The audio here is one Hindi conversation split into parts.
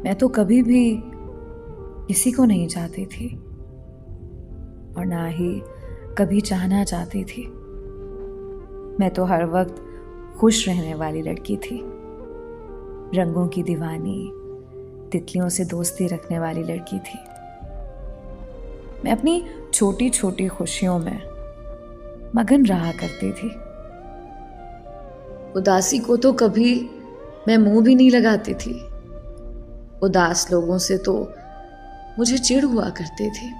मैं तो कभी भी किसी को नहीं चाहती थी और ना ही कभी चाहना चाहती थी। मैं तो हर वक्त खुश रहने वाली लड़की थी, रंगों की दीवानी, तितलियों से दोस्ती रखने वाली लड़की थी। मैं अपनी छोटी छोटी खुशियों में मगन रहा करती थी। उदासी को तो कभी मैं मुंह भी नहीं लगाती थी। उदास लोगों से तो मुझे चिढ़ हुआ करती थी।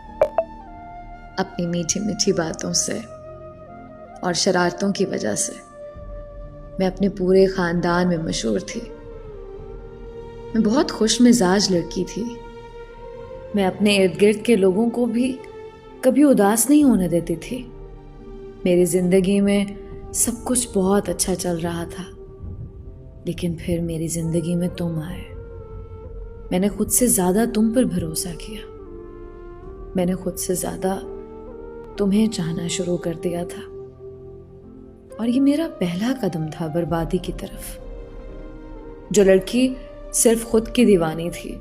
अपनी मीठी मीठी बातों से और शरारतों की वजह से मैं अपने पूरे खानदान में मशहूर थी। मैं बहुत खुश मिजाज लड़की थी। मैं अपने इर्द गिर्द के लोगों को भी कभी उदास नहीं होने देती थी। मेरी जिंदगी में सब कुछ बहुत अच्छा चल रहा था, लेकिन फिर मेरी जिंदगी में तुम आए। मैंने खुद से ज्यादा तुम पर भरोसा किया। मैंने खुद से ज्यादा तुम्हें चाहना शुरू कर दिया था और ये मेरा पहला कदम था बर्बादी की तरफ। जो लड़की सिर्फ खुद की दीवानी थी,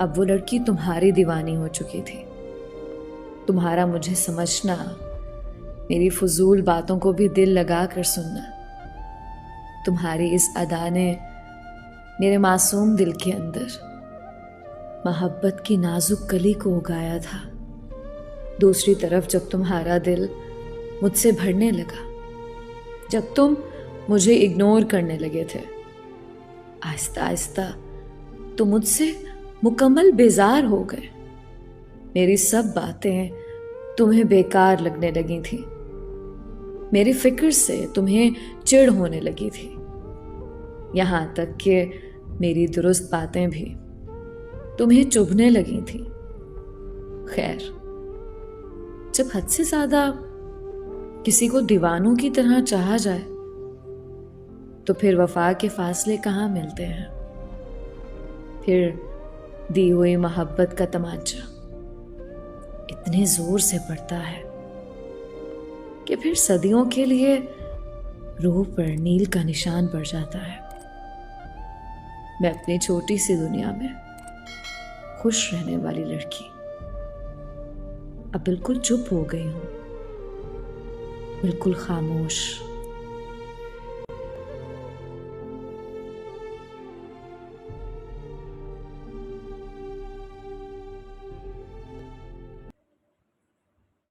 अब वो लड़की तुम्हारी दीवानी हो चुकी थी। तुम्हारा मुझे समझना, मेरी फजूल बातों को भी दिल लगा कर सुनना, तुम्हारी इस अदा ने मेरे मासूम दिल के अंदर मोहब्बत की नाजुक कली को उगाया था। दूसरी तरफ जब तुम्हारा दिल मुझसे भरने लगा, जब तुम मुझे इग्नोर करने लगे थे, आहिस्ता आहिस्ता तुम मुझसे मुकम्मल बेजार हो गए। मेरी सब बातें तुम्हें बेकार लगने लगी थी। मेरी फिक्र से तुम्हें चिढ़ होने लगी थी। यहां तक कि मेरी दुरुस्त बातें भी तुम्हें चुभने लगी थी। खैर, जब हद से ज्यादा किसी को दीवानों की तरह चाहा जाए तो फिर वफा के फासले कहाँ मिलते हैं। फिर दी हुई मोहब्बत का तमाचा इतने जोर से पड़ता है कि फिर सदियों के लिए रूह पर नील का निशान पड़ जाता है। मैं अपनी छोटी सी दुनिया में खुश रहने वाली लड़की अब बिल्कुल चुप हो गई हूं, बिल्कुल खामोश।